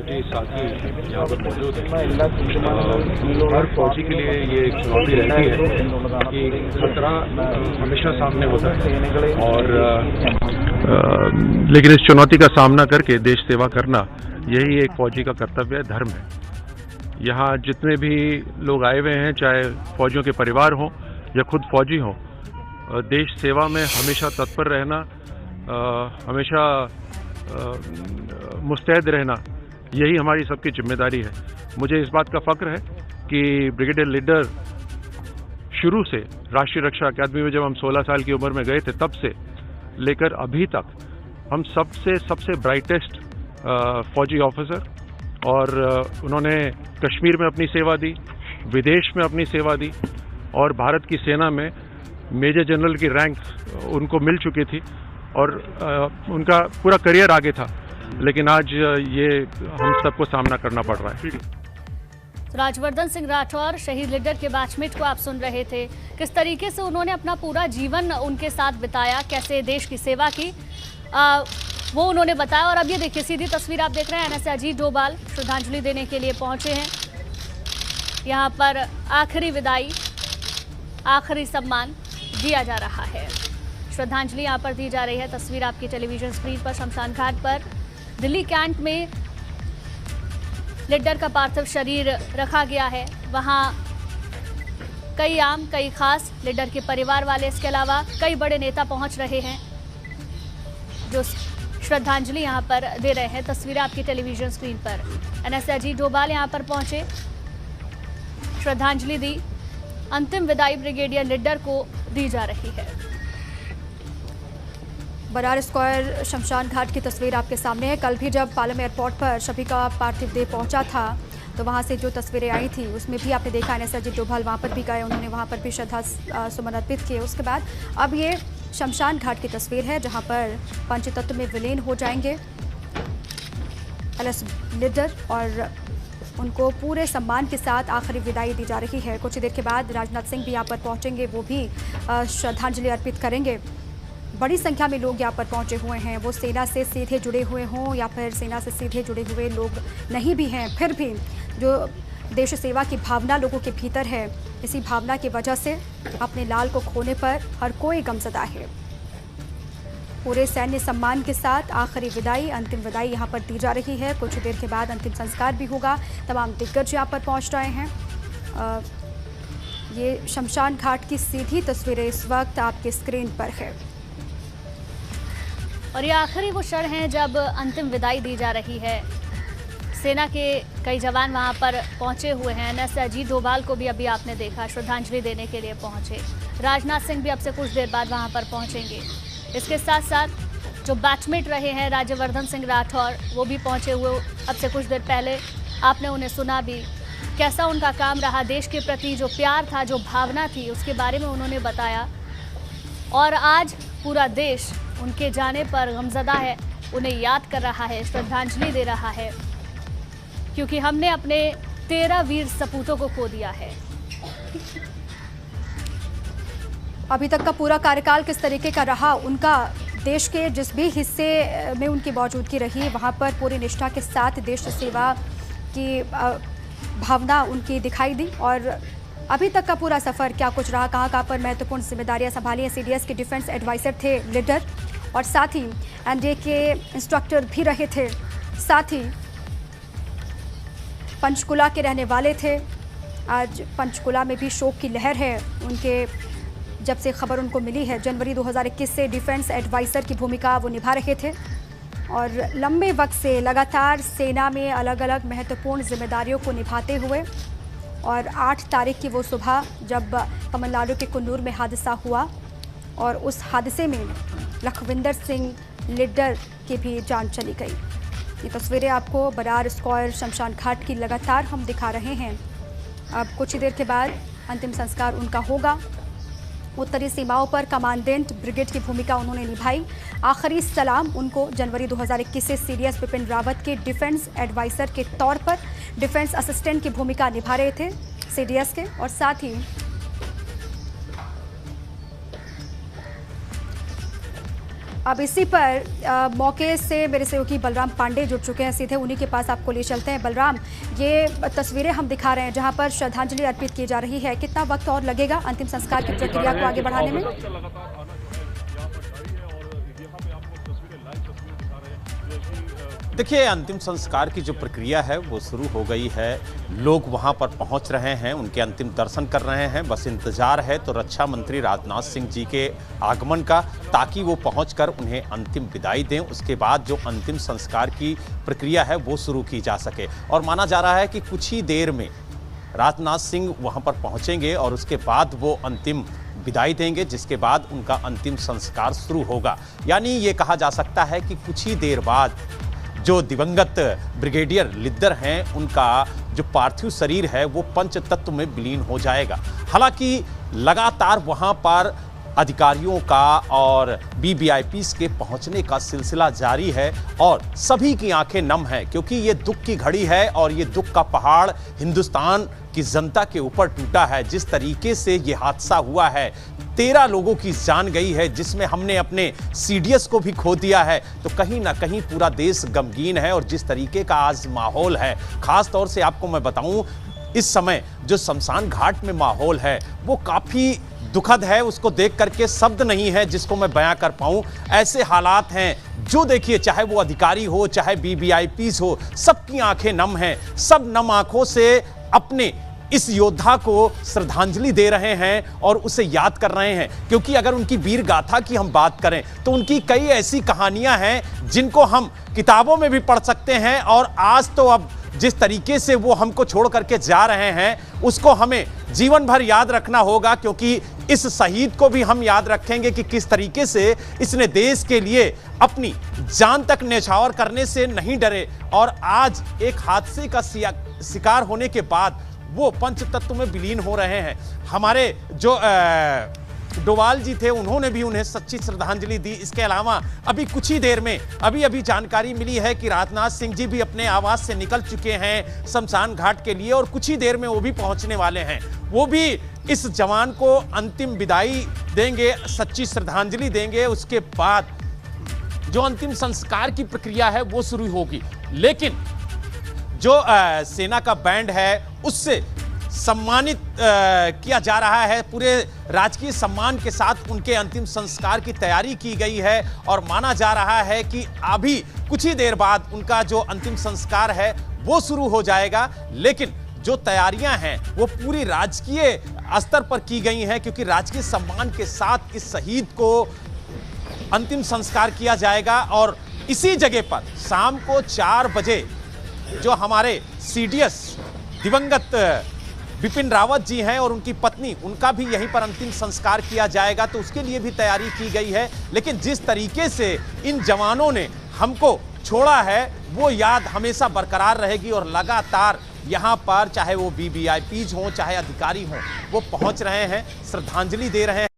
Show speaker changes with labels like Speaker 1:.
Speaker 1: फौजी साथी यहाँ पर मौजूद हैं। हर फौजी के लिए ये एक चुनौती रहती है कि खतरा हमेशा सामने होता है और लेकिन इस चुनौती का सामना करके देश सेवा करना यही एक फौजी का कर्तव्य है, धर्म है। यहाँ जितने भी लोग आए हुए हैं, चाहे फौजियों के परिवार हों या खुद फौजी हों, देश सेवा में हमेशा तत्पर रहना, हमेशा मुस्तैद रहना, यही हमारी सबकी जिम्मेदारी है। मुझे इस बात का फक्र है कि ब्रिगेडियर लीडर शुरू से राष्ट्रीय रक्षा अकादमी में जब हम 16 साल की उम्र में गए थे, तब से लेकर अभी तक हम सबसे ब्राइटेस्ट फौजी ऑफिसर, और उन्होंने कश्मीर में अपनी सेवा दी, विदेश में अपनी सेवा दी, और भारत की सेना में मेजर जनरल की रैंक उनको मिल चुकी थी और उनका पूरा करियर आगे था। लेकिन आज ये हम सबको सामना करना पड़ रहा है।
Speaker 2: राजवर्धन सिंह राठौर, शहीद लीडर के बैचमेट को आप सुन रहे थे। किस तरीके से उन्होंने अपना पूरा जीवन उनके साथ बिताया, कैसे देश की सेवा की, वो उन्होंने बताया। और अब ये देखिए, सीधी तस्वीर आप देख रहे हैं, एनएसए अजीत डोभाल श्रद्धांजलि देने के लिए पहुंचे हैं। यहाँ पर आखिरी विदाई, आखिरी सम्मान दिया जा रहा है। श्रद्धांजलि यहाँ पर दी जा रही है। तस्वीर आपकी टेलीविजन स्क्रीन पर शमशान घाट पर दिल्ली कैंट में लीडर का पार्थिव शरीर रखा गया है। वहाँ कई आम, कई खास लीडर के परिवार वाले, इसके अलावा कई बड़े नेता पहुँच रहे हैं जो श्रद्धांजलि यहाँ पर दे रहे हैं। तस्वीरें आपकी टेलीविजन स्क्रीन पर। एनएसए अजीत डोभाल यहाँ पर पहुंचे, श्रद्धांजलि दी। अंतिम विदाई ब्रिगेडियर लीडर को दी जा रही है।
Speaker 3: बरार स्क्वायर शमशान घाट की तस्वीर आपके सामने है। कल भी जब पालम एयरपोर्ट पर शफी का पार्थिव देह पहुंचा था, तो वहां से जो तस्वीरें आई थी उसमें भी आपने देखा एनएसए अजीत डोभाल वहां पर भी गए, उन्होंने वहां पर भी श्रद्धा सुमन अर्पित किए। उसके बाद अब ये शमशान घाट की तस्वीर है, जहां पर पंचतत्व में विलीन हो जाएंगे एलएस लीडर, और उनको पूरे सम्मान के साथ आखिरी विदाई दी जा रही है। कुछ देर के बाद राजनाथ सिंह भी यहाँ पर पहुँचेंगे, वो भी श्रद्धांजलि अर्पित करेंगे। बड़ी संख्या में लोग यहाँ पर पहुँचे हुए हैं, वो सेना से सीधे जुड़े हुए हों या फिर सेना से सीधे जुड़े हुए लोग नहीं भी हैं, फिर भी जो देश सेवा की भावना लोगों के भीतर है, इसी भावना की वजह से अपने लाल को खोने पर हर कोई गमज़दा है। पूरे सैन्य सम्मान के साथ आखिरी विदाई, अंतिम विदाई यहाँ पर दी जा रही है। कुछ देर के बाद अंतिम संस्कार भी होगा। तमाम दिग्गज यहाँ पर पहुँच रहे हैं। ये शमशान घाट की सीधी तस्वीरें इस वक्त आपके स्क्रीन पर है।
Speaker 2: और ये आखिरी वो क्षण है जब अंतिम विदाई दी जा रही है। सेना के कई जवान वहां पर पहुंचे हुए हैं। एनएसए अजीत डोभाल को भी अभी आपने देखा, श्रद्धांजलि देने के लिए पहुंचे। राजनाथ सिंह भी अब से कुछ देर बाद वहां पर पहुंचेंगे। इसके साथ साथ जो बैचमेट रहे हैं राज्यवर्धन सिंह राठौर, वो भी पहुंचे हुए अब से कुछ देर पहले। आपने उन्हें सुना भी, कैसा उनका काम रहा, देश के प्रति जो प्यार था, जो भावना थी, उसके बारे में उन्होंने बताया। और आज पूरा देश उनके जाने पर गमज़दा है, उन्हें याद कर रहा है, श्रद्धांजलि दे रहा है, क्योंकि हमने अपने 13 वीर सपूतों को खो दिया है।
Speaker 3: अभी तक का पूरा कार्यकाल किस तरीके का रहा, उनका देश के जिस भी हिस्से में उनकी मौजूदगी रही, वहाँ पर पूरी निष्ठा के साथ देश सेवा की भावना उनकी दिखाई दी। और अभी तक का पूरा सफ़र क्या कुछ रहा, कहाँ पर महत्वपूर्ण जिम्मेदारियाँ संभाली हैं। सीडीएस के डिफेंस एडवाइज़र थे लीडर, और साथ ही एनडीए के इंस्ट्रक्टर भी रहे थे, साथ ही पंचकुला के रहने वाले थे। आज पंचकुला में भी शोक की लहर है उनके, जब से खबर उनको मिली है। जनवरी 2021 से डिफेंस एडवाइज़र की भूमिका वो निभा रहे थे, और लंबे वक्त से लगातार सेना में अलग अलग महत्वपूर्ण जिम्मेदारियों को निभाते हुए, और 8 तारीख की वो सुबह जब तमिलनाडु के कुन्नूर में हादसा हुआ, और उस हादसे में लखविंदर सिंह लीडर की भी जान चली गई। ये तस्वीरें आपको बरार स्क्वायर शमशान घाट की लगातार हम दिखा रहे हैं। अब कुछ ही देर के बाद अंतिम संस्कार उनका होगा। उत्तरी सीमाओं पर कमांडेंट ब्रिगेड की भूमिका उन्होंने निभाई। आखिरी सलाम उनको जनवरी 2021 से सीडीएस बिपिन रावत के डिफेंस एडवाइज़र के तौर पर डिफेंस असिस्टेंट की भूमिका निभा रहे थे सीडीएस के, और साथ ही अब इसी पर मौके से मेरे सहयोगी बलराम पांडे जुड़ चुके हैं, सीधे उन्हीं के पास आपको ले चलते हैं। बलराम, ये तस्वीरें हम दिखा रहे हैं जहां पर श्रद्धांजलि अर्पित की जा रही है, कितना वक्त और लगेगा अंतिम संस्कार की प्रक्रिया को आगे बढ़ाने में?
Speaker 4: देखिए, अंतिम संस्कार की जो प्रक्रिया है वो शुरू हो गई है। लोग वहां पर पहुंच रहे हैं, उनके अंतिम दर्शन कर रहे हैं। बस इंतजार है तो रक्षा मंत्री राजनाथ सिंह जी के आगमन का, ताकि वो पहुंचकर उन्हें अंतिम विदाई दें। उसके बाद जो अंतिम संस्कार की प्रक्रिया है वो शुरू की जा सके। और माना जा रहा है कि कुछ ही देर में राजनाथ सिंह वहां पर पहुंचेंगे और उसके बाद वो अंतिम विदाई देंगे, जिसके बाद उनका अंतिम संस्कार शुरू होगा। यानी ये कहा जा सकता है कि कुछ ही देर बाद जो दिवंगत ब्रिगेडियर लिद्दर हैं, उनका जो पार्थिव शरीर है वो पंचतत्व में विलीन हो जाएगा। हालांकि लगातार वहां पर अधिकारियों का और वीवीआईपीज़ के पहुंचने का सिलसिला जारी है और सभी की आंखें नम हैं, क्योंकि ये दुख की घड़ी है और ये दुख का पहाड़ हिंदुस्तान की जनता के ऊपर टूटा है। जिस तरीके से ये हादसा हुआ है, 13 लोगों की जान गई है, जिसमें हमने अपने सीडीएस को भी खो दिया है, तो कहीं ना कहीं पूरा देश गमगीन है। और जिस तरीके का आज माहौल है, खास तौर से आपको मैं बताऊं, इस समय जो शमशान घाट में माहौल है वो काफ़ी दुखद है। उसको देख करके शब्द नहीं है जिसको मैं बयां कर पाऊं। ऐसे हालात हैं जो देखिए, चाहे वो अधिकारी हो, चाहे वीवीआईपीज़ हो, सबकी आंखें नम हैं। सब नम आंखों से अपने इस योद्धा को श्रद्धांजलि दे रहे हैं और उसे याद कर रहे हैं। क्योंकि अगर उनकी वीर गाथा की हम बात करें तो उनकी कई ऐसी कहानियां हैं जिनको हम किताबों में भी पढ़ सकते हैं। और आज तो अब जिस तरीके से वो हमको छोड़ करके जा रहे हैं, उसको हमें जीवन भर याद रखना होगा। क्योंकि इस शहीद को भी हम याद रखेंगे कि किस तरीके से इसने देश के लिए अपनी जान तक न्यौछावर करने से नहीं डरे। और आज एक हादसे का शिकार होने के बाद वो पंचतत्व में विलीन हो रहे हैं। हमारे जो डोवाल जी थे, उन्होंने भी उन्हें सच्ची श्रद्धांजलि दी। इसके अलावा अभी कुछ ही देर में अभी जानकारी मिली है कि राजनाथ सिंह जी भी अपने आवास से निकल चुके हैं शमशान घाट के लिए और कुछ ही देर में वो भी पहुंचने वाले हैं। वो भी इस जवान को अंतिम विदाई देंगे, सच्ची श्रद्धांजलि देंगे। उसके बाद जो अंतिम संस्कार की प्रक्रिया है वो शुरू होगी। लेकिन जो सेना का बैंड है उससे सम्मानित किया जा रहा है। पूरे राजकीय सम्मान के साथ उनके अंतिम संस्कार की तैयारी की गई है और माना जा रहा है कि अभी कुछ ही देर बाद उनका जो अंतिम संस्कार है वो शुरू हो जाएगा। लेकिन जो तैयारियां हैं वो पूरी राजकीय स्तर पर की गई हैं, क्योंकि राजकीय सम्मान के साथ इस शहीद को अंतिम संस्कार किया जाएगा। और इसी जगह पर शाम को 4 बजे जो हमारे सीडीएस दिवंगत बिपिन रावत जी हैं और उनकी पत्नी, उनका भी यहीं पर अंतिम संस्कार किया जाएगा। तो उसके लिए भी तैयारी की गई है। लेकिन जिस तरीके से इन जवानों ने हमको छोड़ा है वो याद हमेशा बरकरार रहेगी। और लगातार यहाँ पर चाहे वो वीवीआईपीज़ हों, चाहे अधिकारी हों, वो पहुँच रहे हैं, श्रद्धांजलि दे रहे हैं।